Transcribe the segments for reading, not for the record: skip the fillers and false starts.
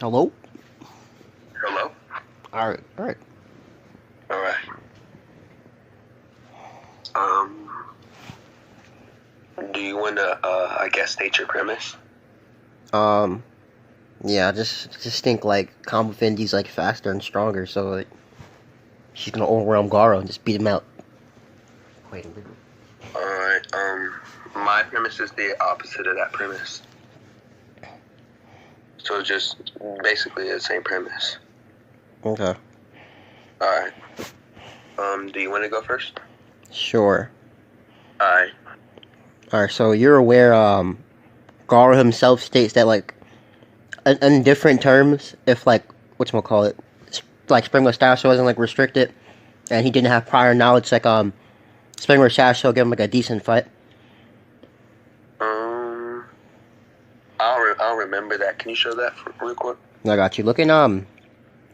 Hello? Hello? Alright, alright. Alright. Um, do you want to, I guess, state your premise? Yeah, I just think, like, Kombu Fendi's, like, faster and stronger, so, like, she's gonna overwhelm Garou and just beat him out. Wait a minute. Alright, my premise is the opposite of that premise. So just basically the same premise. Okay. Alright. Do you want to go first? Sure. Alright. Alright, so you're aware, Garou himself states that, like, in different terms, if, like, whatchamacallit, like, Spring Mustache wasn't, like, restricted, and he didn't have prior knowledge, like, Spring Mustache will give him, like, a decent fight. I'll remember that. Can you show that real quick? I got you. Look in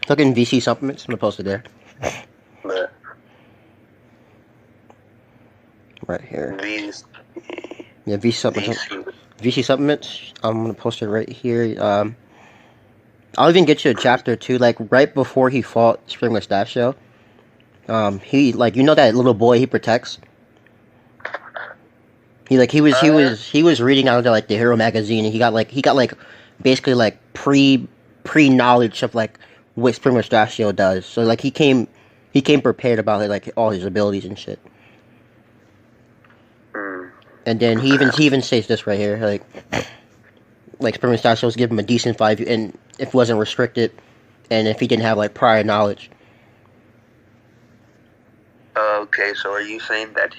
VC supplements. I'm gonna post it there. But Right here. these, Yeah, VC supplements. these, VC supplements. I'm gonna post it right here. I'll even get you a chapter too. Like right before he fought Spring Mustachio. He like that little boy he protects. He was reading out of like the Hero magazine, and he got like basically like pre knowledge of like what Spring Mustachio does. So like he came prepared about like all his abilities and shit. And then he even says this right here, like Spring Mustachio was give him a decent fight, and if it wasn't restricted, and if he didn't have like prior knowledge. okay, so are you saying that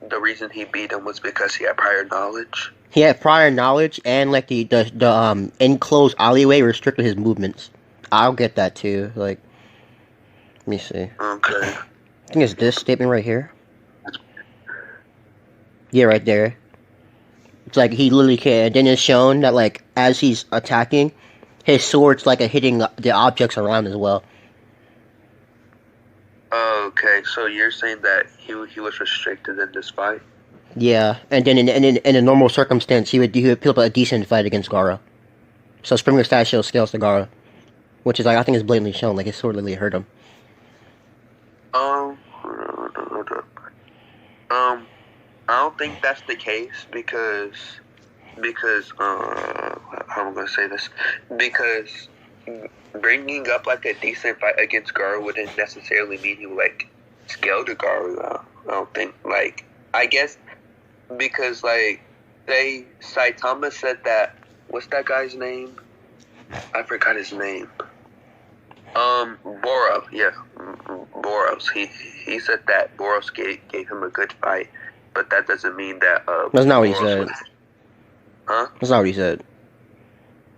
the reason he beat him was because he had prior knowledge? He had prior knowledge, and like the enclosed alleyway restricted his movements. I'll get that too. Like, let me see. Okay. I think it's this statement right here. Yeah, right there. It's like he literally can. And then it's shown that like as he's attacking, his sword's like hitting the objects around as well. Okay, so you're saying that he was restricted in this fight? Yeah, and then in a normal circumstance, he would put up a decent fight against Garou. So Spring Mustachio scales to Garou, which is like I think is blatantly shown. Like his sword literally hurt him. I don't think that's the case because how am I gonna say this? Because bringing up like a decent fight against Garou wouldn't necessarily mean he would like scale to Garou. I don't think I guess because like Saitama said that what's that guy's name? I forgot his name. Boros, yeah, Boros. He said that Boros gave him a good fight, but that doesn't mean that That's not what he Boros said. Huh? That's not what he said.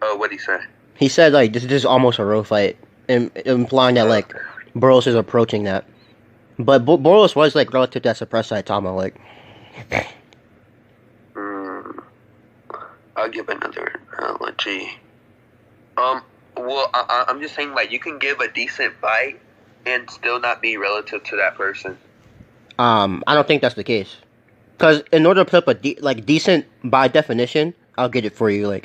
What'd he say? He said like this is almost a real fight, implying that like Boros is approaching that. But Boros was like relative to that suppressed Saitama, like. I'll give another analogy. Well, I'm just saying, like, you can give a decent fight and still not be relative to that person. I don't think that's the case. Because in order to put up a decent by definition, I'll get it for you.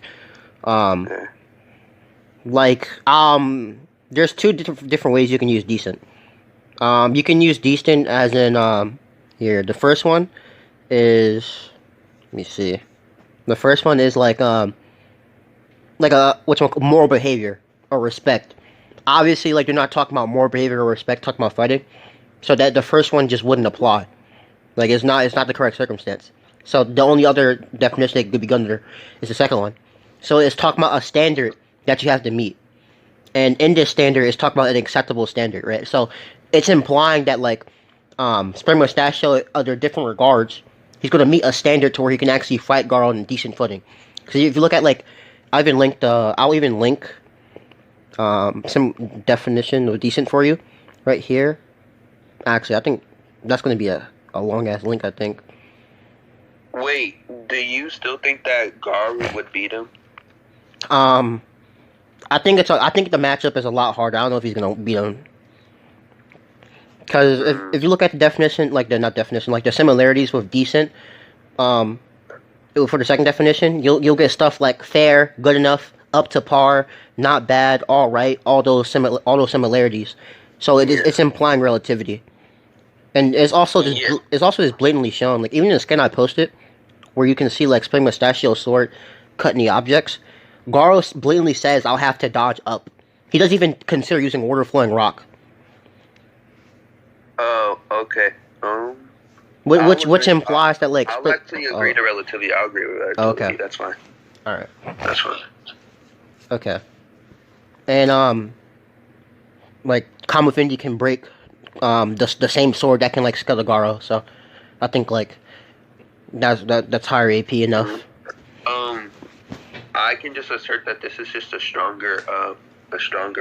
There's two different ways you can use decent. You can use decent as in here. The first one is, let me see. The first one is like a moral behavior or respect. Obviously, like they're not talking about moral behavior or respect, talking about fighting. So that the first one just wouldn't apply. Like it's not the correct circumstance. So the only other definition that could be under is the second one. So it's talking about a standard that you have to meet. And in this standard, it's talking about an acceptable standard, right? So it's implying that like Spring Mustachio, under different regards, he's going to meet a standard to where he can actually fight Garou on a decent footing. Because if you look at like, I'll even link some definition of decent for you right here. Actually, I think that's going to be a long ass link. I think. Wait, do you still think that Garou would beat him? I think the matchup is a lot harder. I don't know if he's going to beat him. Because if you look at the definition, like the similarities with decent, for the second definition, you'll get stuff like fair, good enough, up to par, not bad, all right, all those similarities. So it's implying relativity, and Yeah. it's also just blatantly shown. Like even in the scan I posted, where you can see like Spring Mustachio sword cutting the objects, Garou blatantly says I'll have to dodge up. He doesn't even consider using order flowing rock. Oh, okay. Which implies that like I'll actually agree to relativity. I'll agree with relativity. Okay. That's fine. All right. That's fine. Okay. And like Kamufindi can break the same sword that can like scale the Garou. So I think like that's higher AP enough. I can just assert that this is just a stronger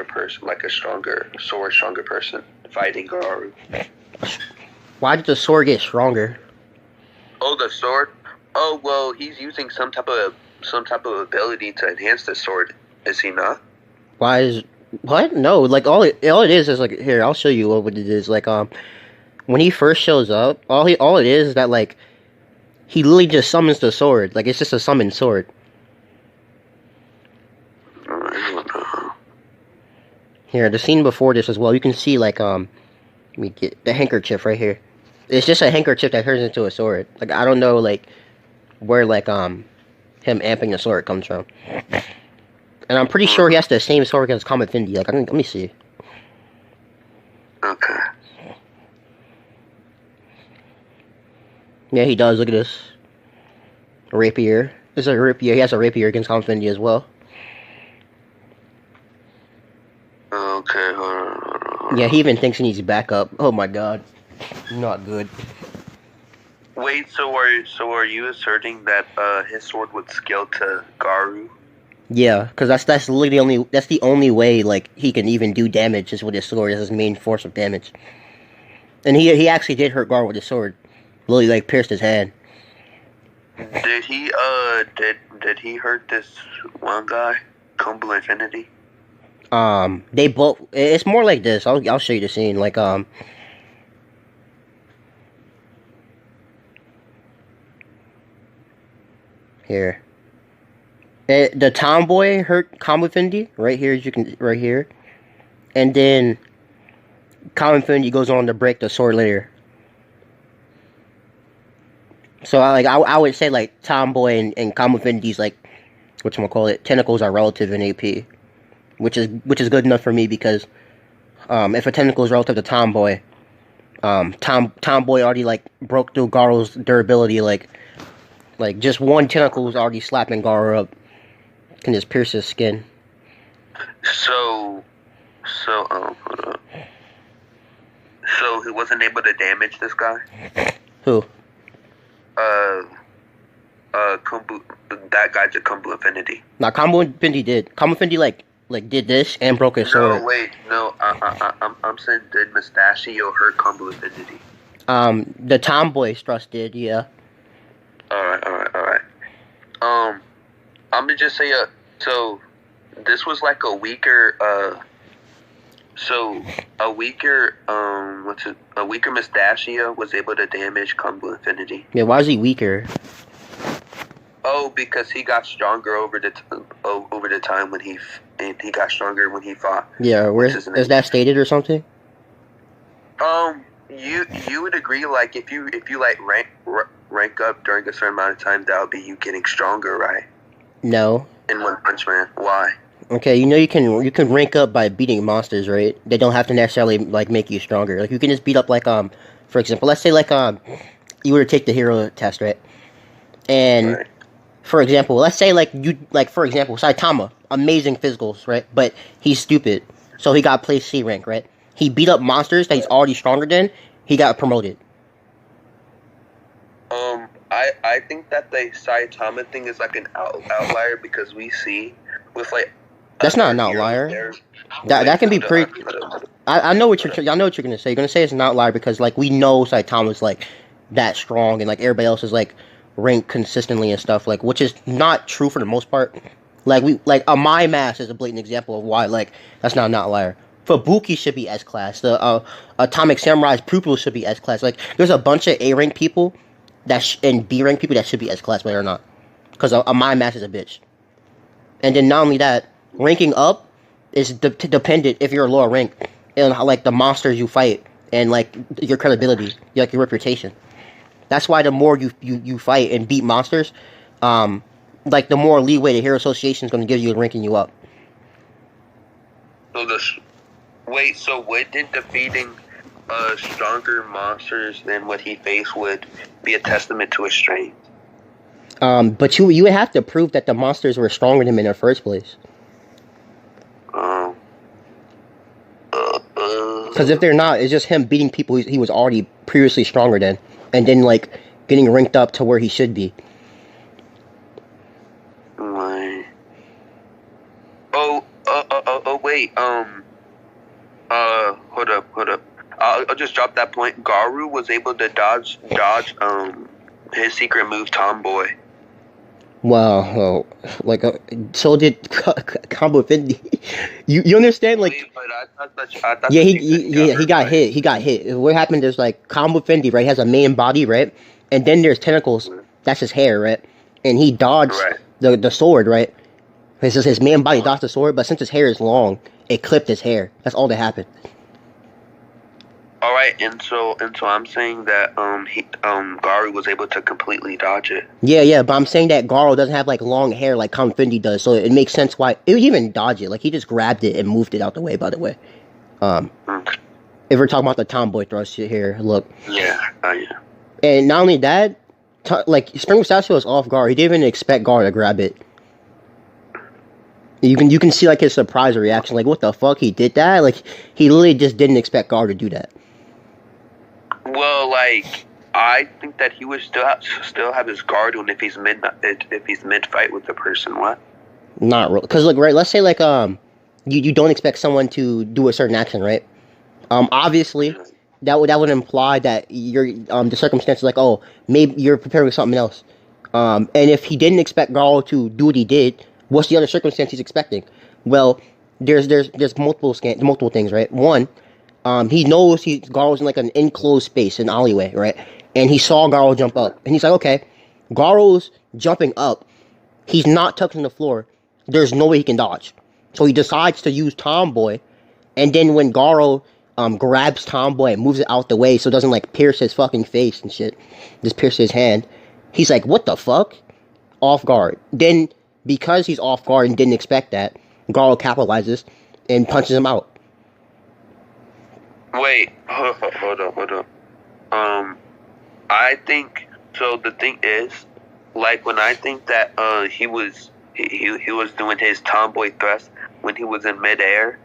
person, like a stronger sword, stronger person fighting Garou. Why did the sword get stronger? Oh, the sword. Oh well, he's using some type of ability to enhance the sword. Is he not? Why is what? No, like all it is like here. I'll show you what it is. Like when he first shows up, all it is that like he literally just summons the sword. Like it's just a summoned sword. Here, the scene before this as well. You can see like let me get the handkerchief right here. It's just a handkerchief that turns into a sword. Like I don't know like where like him amping the sword comes from. And I'm pretty sure he has the same sword against Kamufindi. Like let me see. Okay. Yeah, he does. Look at this. A rapier. This is a rapier. He has a rapier against Kamufindi as well. Okay, hold on. Yeah, he even thinks he needs backup. Oh my god. Not good. Wait, so are you asserting that his sword would scale to Garou? Yeah, because that's literally the only way like he can even do damage is with his sword as his main force of damage. And he actually did hurt Garou with his sword. Literally like pierced his hand. Did he did he hurt this one guy, Kombu Infinity? They both. It's more like this. I'll show you the scene. Like here. The tomboy hurt Kamufindi right here. As you can right here, and then Kamufindi goes on to break the sword later. So I would say like tomboy and Kamufindi's like whatchamacallit tentacles are relative in AP, which is good enough for me because if a tentacle is relative to tomboy, tomboy already like broke through Garou's durability like just one tentacle is already slapping Garou up. Can just pierce his skin. So hold on. So he wasn't able to damage this guy? Who? Kombu, that guy to Kombu Infinity. Nah, Kamufindi did. Kamufindi like did this and broke his sword. No, wait, no. I'm saying did Mustachio hurt Kombu Infinity? The tomboy thrust did, yeah. Alright. I'm gonna just say so this was like a weaker a weaker Mustachio was able to damage Kombu Infinity. Yeah, why is he weaker? Oh, because he got stronger over the time when he got stronger when he fought. Yeah, is that stated or something? You would agree like if you like rank up during a certain amount of time, that would be you getting stronger, right? No. In One Punch Man, why? Okay, you know you can rank up by beating monsters, right? They don't have to necessarily like make you stronger. Like you can just beat up like for example, let's say like you were to take the hero test, right? And Right. for example, let's say like for example, Saitama, amazing physicals, right? But he's stupid, so he got placed C rank, right? He beat up monsters that he's already stronger than. He got promoted. I think that the Saitama thing is like an outlier because we see with like That's not an outlier. That can be pretty. I know what you're gonna say. You're gonna say it's an outlier because like we know Saitama's like that strong and like everybody else is like ranked consistently and stuff like, which is not true for the most part. Like a My Mass is a blatant example of why like that's not an outlier. Fubuki should be S class. The Atomic Samurai's pupil should be S class. Like there's a bunch of A rank people and B rank people that should be S class, but they're not because a My Mass is a bitch. And then not only that, ranking up is dependent if you're a lower rank and how like the monsters you fight and like your credibility, like your reputation. That's why the more you fight and beat monsters, like the more leeway the Hero Association is going to give you in ranking you up. So so wouldn't defeating stronger monsters than what he faced would be a testament to his strength? But you would have to prove that the monsters were stronger than him in the first place. Because if they're not, it's just him beating people he was already previously stronger than, and then like getting ranked up to where he should be. Wait. Hold up. I'll just drop that point. Garou was able to dodge his secret move, Tomboy. Wow, like so did Kombu Fendi. You understand? Like, wait, but I thought yeah, he got hit. He got hit. What happened is like Kombu Fendi, right? Has a main body, right? And then there's tentacles. That's his hair, right? And he dodged the sword, right? His main body dodged the sword, but since his hair is long, it clipped his hair. That's all that happened. All right, and so I'm saying that Garou was able to completely dodge it. Yeah, but I'm saying that Garou doesn't have like long hair like Kombu Fendi does, so it makes sense why it would even dodge it. Like he just grabbed it and moved it out the way. By the way, if we're talking about the tomboy thrust here, look. Yeah. And not only that, like Spring Mustache was off guard. He didn't even expect Garou to grab it. You can see like his surprise reaction, like what the fuck, he did that? Like he literally just didn't expect Garou to do that. Well, like I think that he would still have his guard on if he's mid fight with the person. What? Not real, because look, right. Let's say like you don't expect someone to do a certain action, right? Obviously, that would imply that you're the circumstances like, oh, maybe you're preparing something else. And if he didn't expect Garou to do what he did, what's the other circumstance he's expecting? Well, there's multiple things, right? One, he knows Garou's in like an enclosed space, an alleyway, right? And he saw Garou jump up, and he's like, okay, Garou's jumping up. He's not touching the floor. There's no way he can dodge. So he decides to use Tomboy, and then when Garou grabs Tomboy and moves it out the way so it doesn't like pierce his fucking face and shit, just pierce his hand, he's like, what the fuck? Off guard. Then, because he's off guard and didn't expect that, Garou capitalizes and punches him out. Wait, hold up. I think so. The thing is, like when I think that he was doing his tomboy thrust when he was in midair,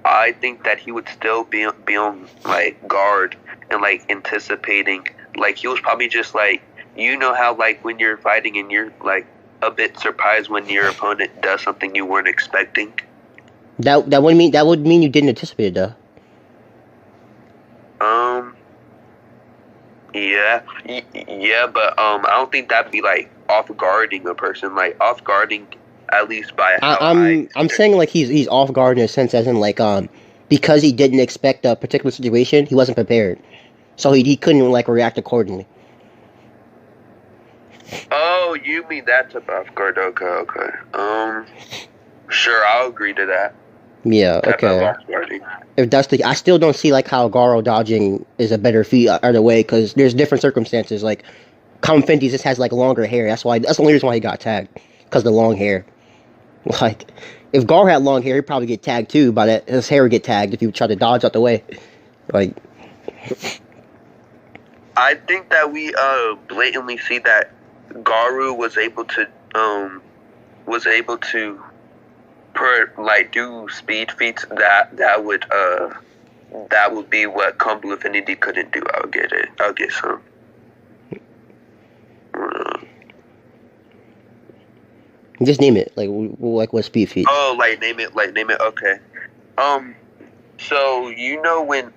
I think that he would still be on like guard and like anticipating. Like he was probably just like, you know how like when you're fighting and you're like a bit surprised when your opponent does something you weren't expecting. That would mean you didn't anticipate it though. Yeah, but I don't think that'd be like off guarding a person, like off guarding at least by how I'm saying like he's off guard in a sense, as in like because he didn't expect a particular situation, he wasn't prepared, so he couldn't like react accordingly. Oh, you mean that type of off guard? Okay. Sure, I'll agree to that. Yeah, okay. If that's the, I still don't see like how Garou dodging is a better feat either way, because there's different circumstances. Like Kombu Fendi just has like longer hair. That's the only reason why he got tagged, because the long hair. Like if Garou had long hair, he'd probably get tagged too. But his hair would get tagged if he would try to dodge out the way. Like I think that we blatantly see that Garou was able to do speed feats that would be what Kombu Infinity couldn't do. I'll get some. Just name it. Like what speed feat? Oh, name it. Okay. So you know when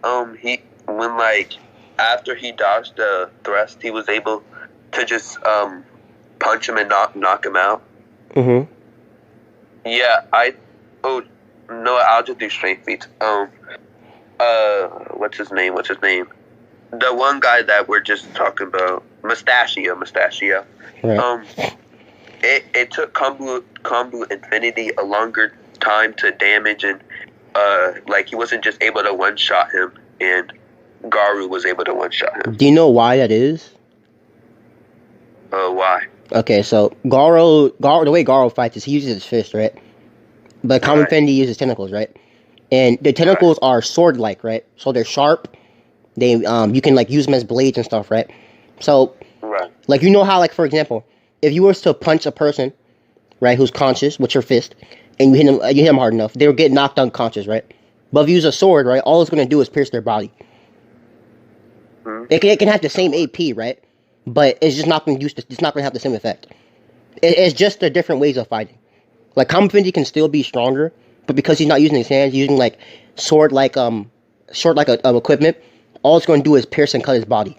after he dodged the thrust, he was able to just punch him and knock him out. Mm-hmm. Yeah, I'll just do strength feats. What's his name? The one guy that we're just talking about, Mustachio. Right. it took Kombu Infinity a longer time to damage, and like he wasn't just able to one shot him, and Garou was able to one shot him. Do you know why that is? Why? Okay, so Garou, the way Garou fights is he uses his fist, right? But Common Right. Fendi uses tentacles, right? And the tentacles are sword-like, right? So they're sharp. They you can like use them as blades and stuff, right? So Right. like you know how like for example, if you were to punch a person, right, who's conscious with your fist, and you hit them hard enough, they'll get knocked unconscious, right? But if you use a sword, right, all it's gonna do is pierce their body. Hmm. It can have the same AP, right? But it's just not gonna it's not gonna have the same effect. It's just the different ways of fighting. Like Common Fendi can still be stronger, but because he's not using his hands, using like sword like equipment, all it's going to do is pierce and cut his body.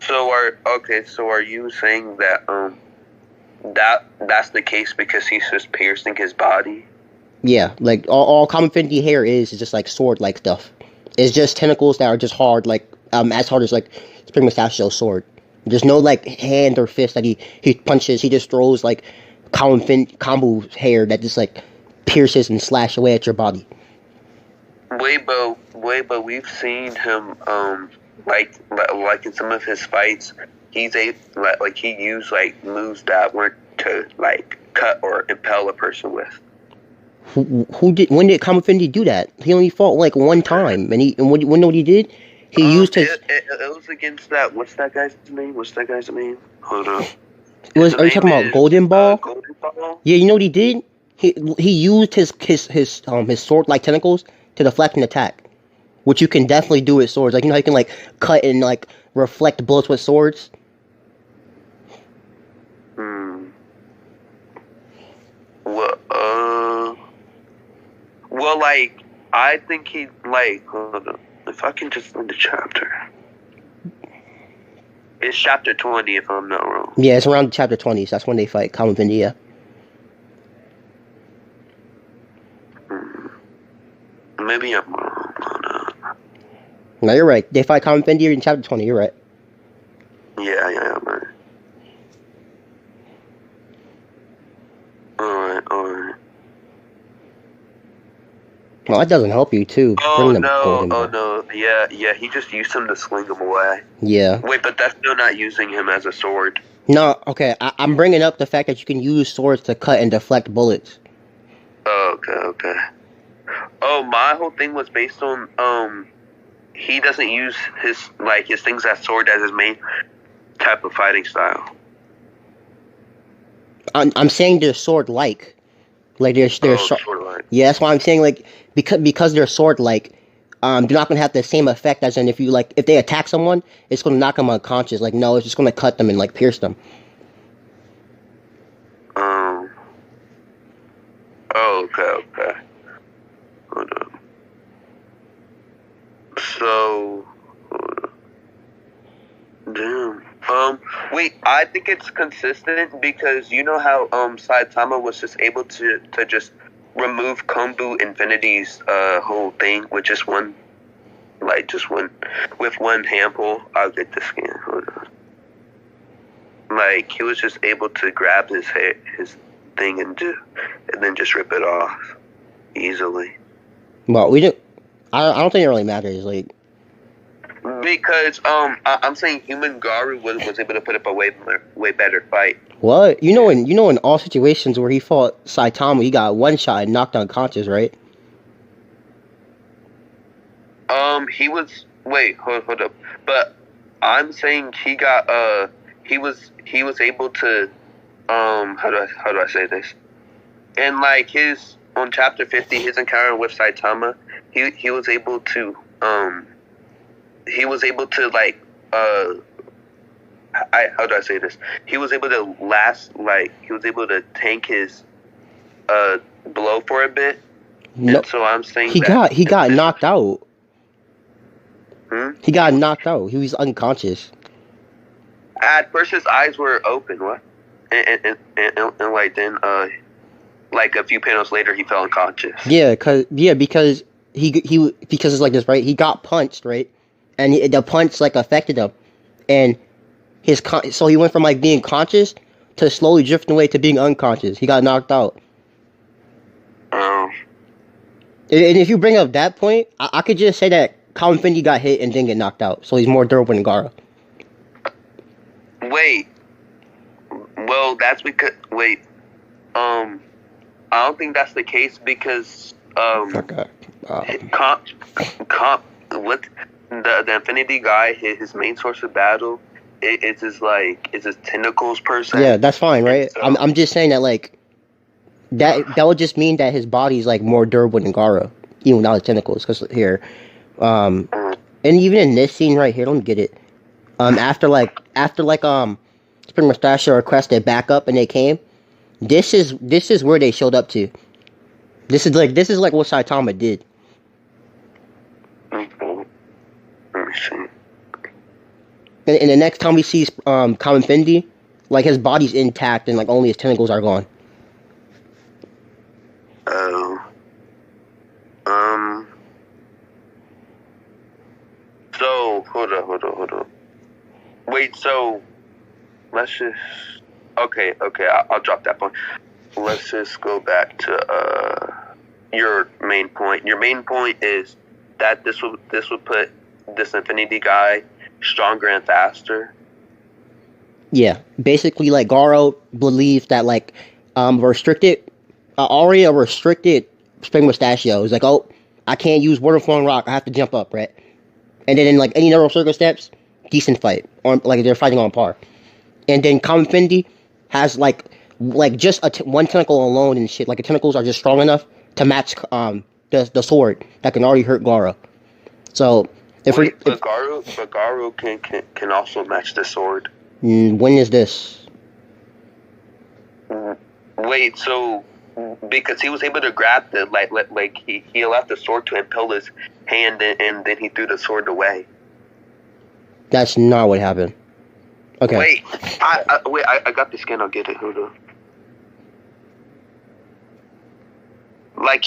So are you saying that that's the case because he's just piercing his body? Yeah, like all Common Fendi hair is just like sword like stuff. It's just tentacles that are just hard, like as hard as like Spring Mustachio's sword. There's no like hand or fist that he punches. He just throws like Kombu's hair that just like pierces and slash away at your body. Wait, but we've seen him like in some of his fights, he's like he used like moves that weren't to like cut or impale a person with. When did Common Fendi do that? He only fought like one time, and what he did? He used his. It was against that. What's that guy's name? Hold on. Are you talking about Golden Ball? Golden Ball? Yeah, you know what he did? He used his sword like tentacles to deflect an attack, which you can definitely do with swords. Like you know how you can like cut and like reflect bullets with swords. Well, like I think he like. Hold on. If I can just find the chapter. It's chapter 20, if I'm not wrong. Yeah, it's around chapter 20. So that's when they fight Common Fendi. Yeah. Maybe I'm wrong. Hold on. No, you're right. They fight Common Fendi in chapter 20. You're right. Yeah, I'm right. Alright. Well, that doesn't help you too. Oh no, yeah, he just used him to sling him away. Yeah. Wait, but that's still not using him as a sword. No, okay. I'm bringing up the fact that you can use swords to cut and deflect bullets. Oh, okay. Oh, my whole thing was based on he doesn't use his things as sword as his main type of fighting style. I'm saying they're sword like they're sword-like. Yeah, that's why I'm saying like because they're sword like they're not gonna have the same effect as in if they attack someone, it's gonna knock them unconscious. Like no, it's just gonna cut them and like pierce them. Oh, okay. Hold on. So, damn. Wait, I think it's consistent because you know how Saitama was just able to just remove Kombu Infinity's whole thing with just one with one hand pull. I'll get the scan. Hold on. Like he was just able to grab his thing and then just rip it off easily. Well, I don't think it really matters. Like because I'm saying human Garou was able to put up a way better fight. What? You know in all situations where he fought Saitama, he got one shot and knocked unconscious, right? He was hold up. But I'm saying he got he was able to how do I say this? And like on chapter 50, his encounter with Saitama, he was able to like how do I say this? He was able to tank his blow for a bit. No, and so I'm saying he got knocked out. He got knocked out. He was unconscious. At first, his eyes were open. What? And like then like a few panels later, he fell unconscious. Yeah, because it's like this, right? He got punched, right? And the punch like affected him, and So he went from like being conscious to slowly drifting away to being unconscious. He got knocked out. Um, And if you bring up that point, I could just say that Kalm got hit and didn't get knocked out, so he's more durable than Garou. wait. Well, that's because I don't think that's the case because Okay. what the Infinity guy, his main source of battle is his tentacles per se. Yeah, that's fine, right? So, I'm just saying that like that would just mean that his body's like more durable than Garou, even without his tentacles. Because here, and even in this scene right here, let me get it. After Spring Mustachio requested backup and they came. This is where they showed up to. This is like what Saitama did. let me see. And the next time we see Kamen Fendi, like his body's intact and like only his tentacles are gone. Oh. So hold on. Wait. So let's just. Okay. I'll drop that point. Let's just go back to your main point. Your main point is that this would put this Infinity guy stronger and faster. Yeah, basically, like Garou believes that like already a restricted Spring Mustachio is like, oh, I can't use Water Flowing Rock. I have to jump up, right? And then in like any normal circumstance, decent fight, or like they're fighting on par. And then Kamen Fendi has like just one tentacle alone and shit. Like the tentacles are just strong enough to match the sword that can already hurt Garou. So but Garou can also match the sword. When is this? Wait, so because he was able to grab the like he allowed the sword to impale his hand and then he threw the sword away. That's not what happened. Okay. Wait, I got the skin. I'll get it. Hold on. Like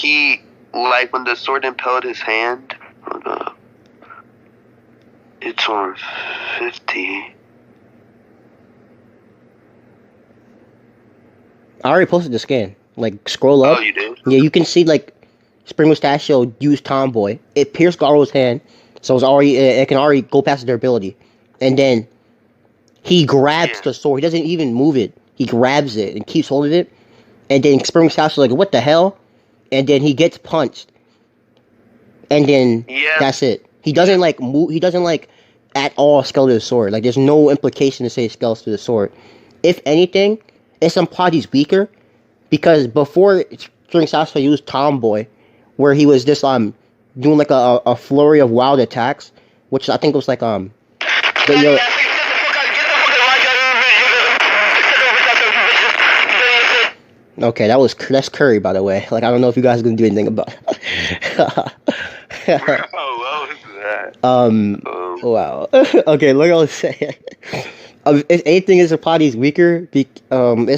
when the sword impaled his hand. Hold on. It's on 50. I already posted the scan. Like, scroll up. Oh, you did? Yeah, you can see, like, Spring Mustachio used Tomboy. It pierced Garou's hand, so it can already go past their ability. And then he grabs the sword. He doesn't even move it. He grabs it and keeps holding it. And then Spring Mustachio's like, what the hell? And then he gets punched. And then that's it. He doesn't, like, move. He doesn't, like, at all scale to the sword. Like, there's no implication to say he scales to the sword. If anything, it's implied he's weaker, because before Spring Mustachio used Tomboy, where he was just doing like a flurry of wild attacks, which I think was like okay, that's Curry, by the way. Like, I don't know if you guys are gonna do anything about it. Oh, what was that? Wow. Okay, look what I was saying. If anything is implied he's weaker, it's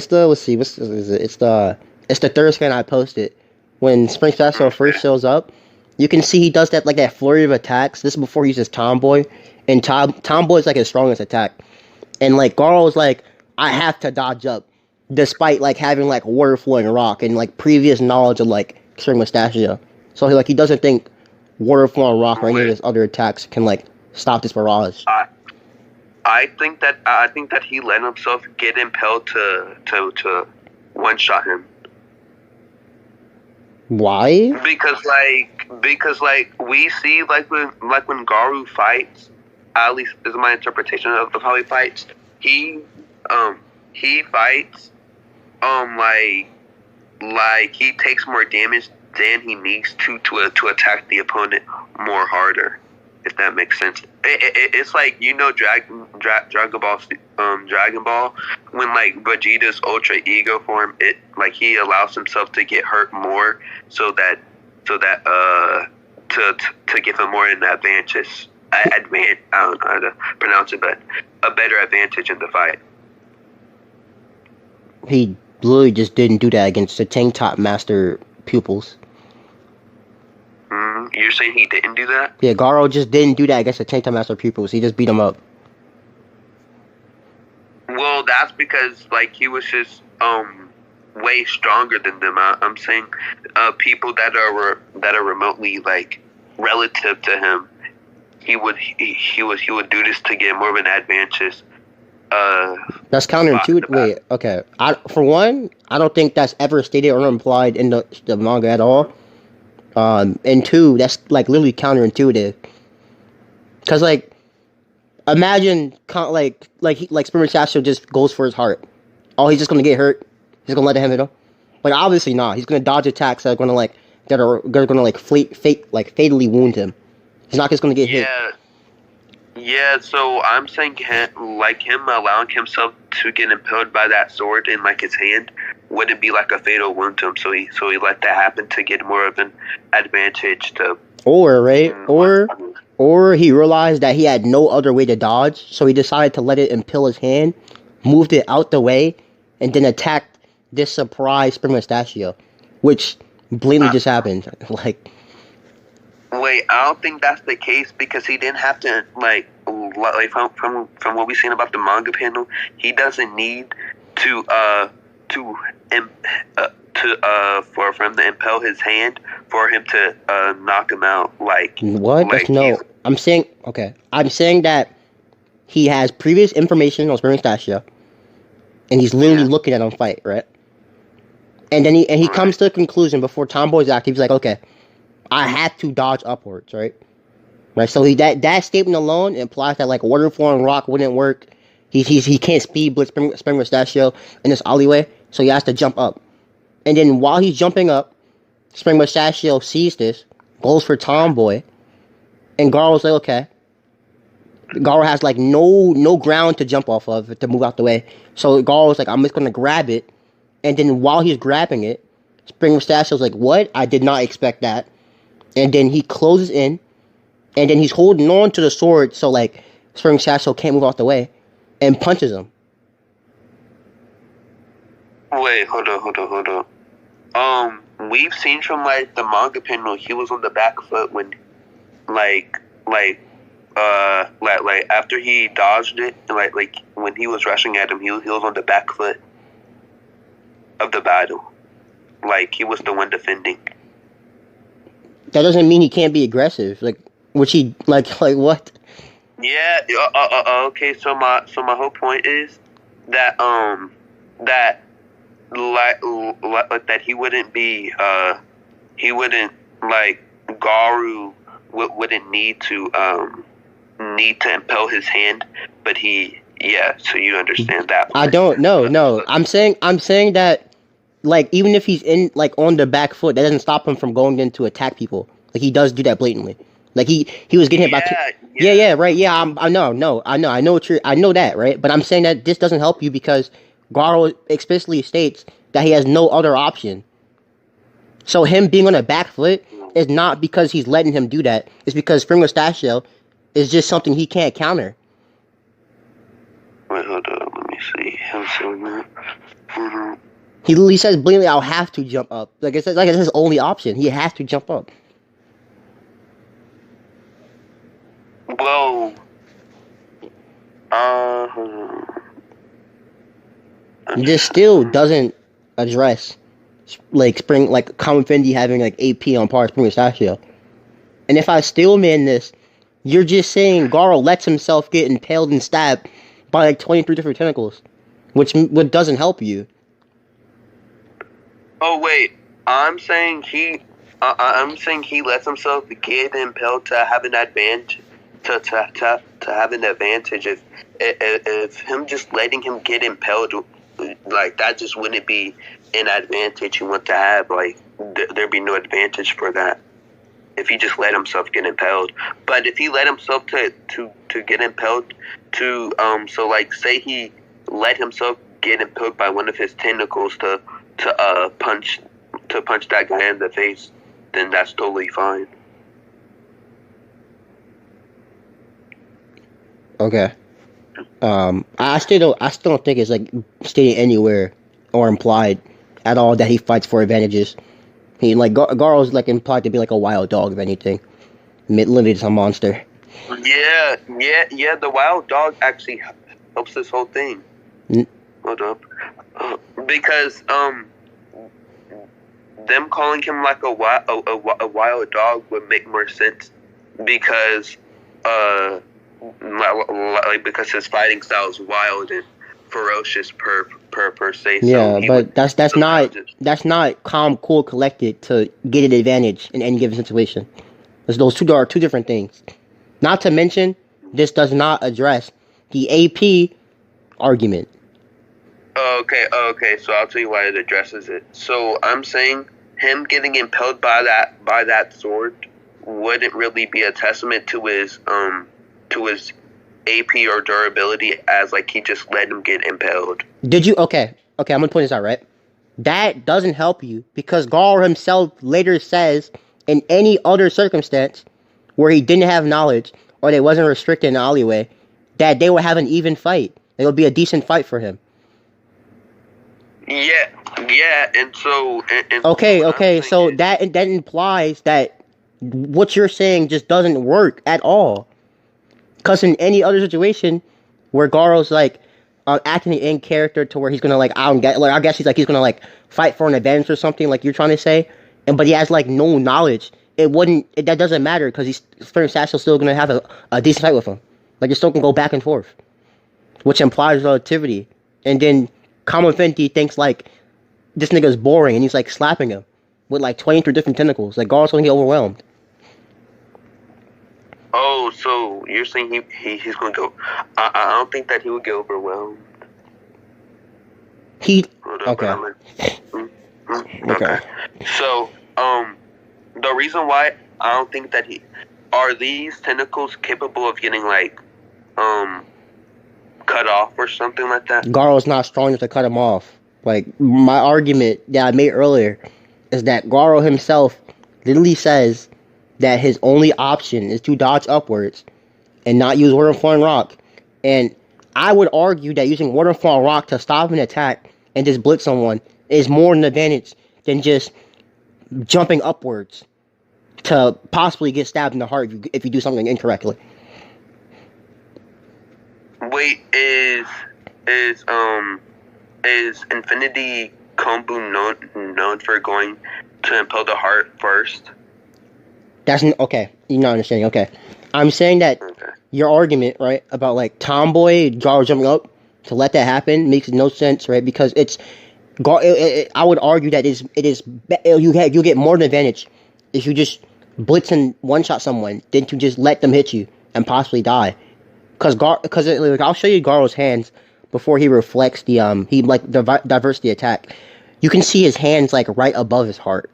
the, let's see, what's is it? It's the third scan I posted. When Spring Mustachio first shows up, you can see he does that flurry of attacks. This is before he uses Tomboy, and Tomboy is like his strongest attack. And like Garou is like, I have to dodge up, despite like having like Water Flowing Rock and like previous knowledge of like Spring Mustachio. So he doesn't think Water Flowing Rock or any of his other attacks can like stop this barrage. I think that he let himself get impelled to one shot him. Why? Because we see like when Garou fights, at least is my interpretation of how he fights. He fights like he takes more damage than he needs to attack the opponent more harder. If that makes sense, it's like Dragon Ball, when like Vegeta's Ultra Ego form, it like he allows himself to get hurt more, so that to give him more an advantage. I don't know how to pronounce it, but a better advantage in the fight. He literally just didn't do that against the Tank Top Master pupils. You're saying he didn't do that? Yeah, Garou just didn't do that against the Tank Top Master pupils. He just beat him up. Well, that's because like he was just way stronger than them. I'm saying people that are remotely like relative to him, he would do this to get more of an advantage. That's counterintuitive. Wait, okay. For one, I don't think that's ever stated or implied in the manga at all. And two, that's like literally counterintuitive. Cause like, imagine like Spring Sasha just goes for his heart. Oh, he's just gonna get hurt. He's gonna let him hit him. Like obviously not. He's gonna dodge attacks that are gonna like fatally wound him. He's not just gonna get hit. Yeah, so I'm saying him allowing himself to get impaled by that sword in like his hand wouldn't be like a fatal wound to him. So he let that happen to get more of an advantage to. Or he realized that he had no other way to dodge, so he decided to let it impale his hand, moved it out the way, and then attacked this surprise Spring Mustachio, which blatantly just happened. Like. Wait, I don't think that's the case because he didn't have to like from what we've seen about the manga panel, he doesn't need to for him to impel his hand for him to knock him out. Like what? Like no, I'm saying that he has previous information on Spring Mustachio, and he's literally looking at him fight, right? And then he comes to the conclusion before Tomboy's active. He's like, okay, I have to dodge upwards, right? Right. So that statement alone implies that like water flowing rock wouldn't work. He can't speed blitz Spring Mustachio in this alleyway, so he has to jump up. And then while he's jumping up, Spring Mustachio sees this, goes for Tomboy, and Garou's like, okay. Garou has like no ground to jump off of to move out the way. So Garou's like, I'm just gonna grab it, and then while he's grabbing it, Spring Mustachio's like, what? I did not expect that. And then he closes in, and then he's holding on to the sword so like Spring Mustachio can't move out the way, and punches him. Wait, hold on. We've seen from like the manga panel, he was on the back foot when, like after he dodged it, like when he was rushing at him, he was on the back foot of the battle, like he was the one defending. That doesn't mean he can't be aggressive, like which he like what? Yeah. Okay. So my whole point is that that that he wouldn't be like Garou wouldn't need to impel his hand, but so you understand that part. I don't no. I'm saying that like even if he's in like on the back foot, that doesn't stop him from going in to attack people. Like he does do that blatantly. Like he was getting hit by right. Yeah, I know that, right? But I'm saying that this doesn't help you because Garou explicitly states that he has no other option. So him being on a back foot is not because he's letting him do that. It's because Spring Mustachio is just something he can't counter. Wait, hold on. Let me see. I'm saying that. Mm-hmm. He literally says blatantly, "I'll have to jump up." Like it's his only option. He has to jump up. Well, this still doesn't address like Common Fendi having like AP on par with Spring Mustachio. And if I still man this, you're just saying Garou lets himself get impaled and stabbed by like 23 different tentacles, which doesn't help you. Oh wait, I'm saying he lets himself get impelled to have an advantage. To have an advantage if him just letting him get impelled, like that just wouldn't be an advantage you want to have. Like there'd be no advantage for that if he just let himself get impelled. But if he let himself to get impelled to so like say he let himself get impelled by one of his tentacles to punch that guy in the face, then that's totally fine. Okay. I still don't think it's like stated anywhere or implied at all that he fights for advantages. He like Garou's like implied to be like a wild dog, if anything. Literally just a monster. Yeah. The wild dog actually helps this whole thing. Hold up. Because them calling him like a wild dog would make more sense because because his fighting style is wild and ferocious per se. Yeah, So he but would that's not calm, cool, collected to get an advantage in any given situation. Because those two are two different things. Not to mention, this does not address the AP argument. Okay. So I'll tell you why it addresses it. So I'm saying him getting impelled by that sword wouldn't really be a testament to his AP or durability, as like he just let him get impelled. Did you? Okay, I'm gonna point this out, right? That doesn't help you because Garou himself later says, in any other circumstance where he didn't have knowledge or they wasn't restricted in the alleyway, that they would have an even fight. It would be a decent fight for him. Yeah, and so Okay, so that implies that what you're saying just doesn't work at all. Because in any other situation where Garou's like acting in character to where he's gonna like I guess he's gonna like fight for an advantage or something like you're trying to say, but he has like no knowledge. That doesn't matter because he's still gonna have a decent fight with him. Like you're still gonna go back and forth, which implies relativity. And then Common Fenty thinks like this nigga's boring and he's like slapping him with like 23 different tentacles. Like Garou's gonna get overwhelmed. Oh, so you're saying he's going to go? I don't think that he would get overwhelmed. Okay. Okay. So, the reason why I don't think that are these tentacles capable of getting like, cut off or something like that? Garou's not strong enough to cut him off. Like my argument that I made earlier is that Garou himself literally says that his only option is to dodge upwards and not use Water Falling Rock. And I would argue that using Water Falling Rock to stop an attack and just blitz someone is more an advantage than just jumping upwards to possibly get stabbed in the heart if you do something incorrectly. Wait, is Infinity Kombu known for going to impel the heart first? That's okay. You're not understanding. Okay, I'm saying that your argument, right, about like Tomboy Garou jumping up to let that happen makes no sense, right? Because I would argue that you get more than advantage if you just blitz and one shot someone than to just let them hit you and possibly die. Because I'll show you Garou's hands before he reflects he like diverts the attack. You can see his hands like right above his heart.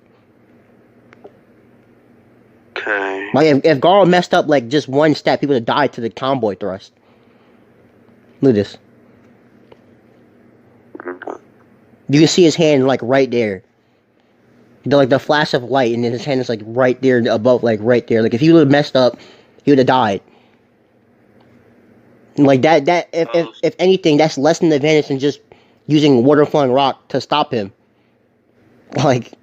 Okay. Like if Garou messed up like just one step, he would have died to the Tomboy thrust. Look at this. You can see his hand like right there. The flash of light, and then his hand is like right there above, like right there. Like if he would have messed up, he would have died. Like if anything, that's less than the advantage than just using Water Falling Rock to stop him. Like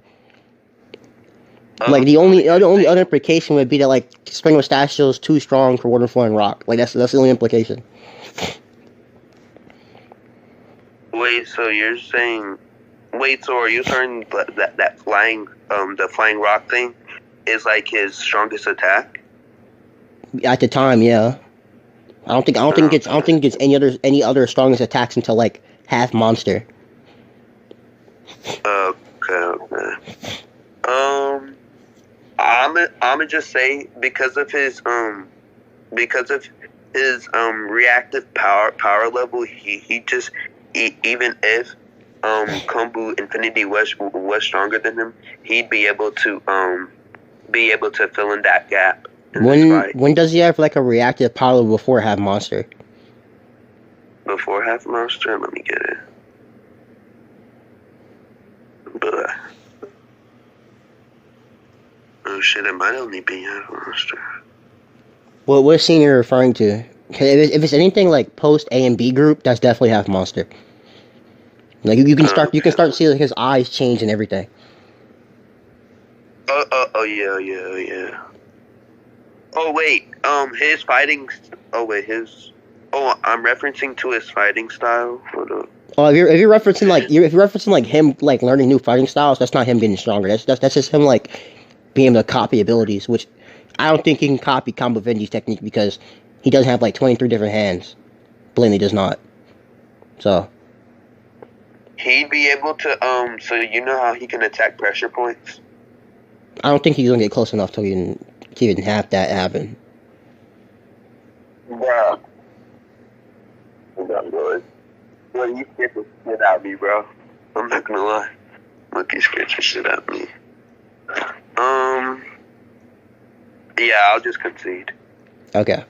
the only other implication would be that like Spring Mustachio is too strong for Water Falling Rock. Like that's the only implication. Wait, so you're saying? Wait, so are you saying that flying the flying rock thing is like his strongest attack? At the time, yeah. I don't think it's any other strongest attacks until like half monster. Okay. I'ma just say because of his reactive power level, he just even if Kombu Infinity was stronger than him, he'd be able to fill in that gap. When does he have like a reactive power level before half monster? Before half monster, let me get it. But oh shit, it might only be half monster. What scene are you referring to? If it's anything like post A and B group, that's definitely half monster. Like you can start to see like his eyes change and everything. Yeah. Oh wait, his fighting. Oh wait, his. Oh, I'm referencing to his fighting style. Hold up. Oh, if you're referencing like him like learning new fighting styles, that's not him getting stronger. That's just him like being able to copy abilities, which I don't think he can copy Combo Vendi's technique because he doesn't have like 23 different hands. Blaney does not. So He'd be able to so you know how he can attack pressure points? I don't think he's gonna get close enough to even have that happen. Bruh. Not good. Well, you scared the shit out of me, bro. I'm not gonna lie. Look, you scared the shit out of me. Yeah, I'll just concede. Okay.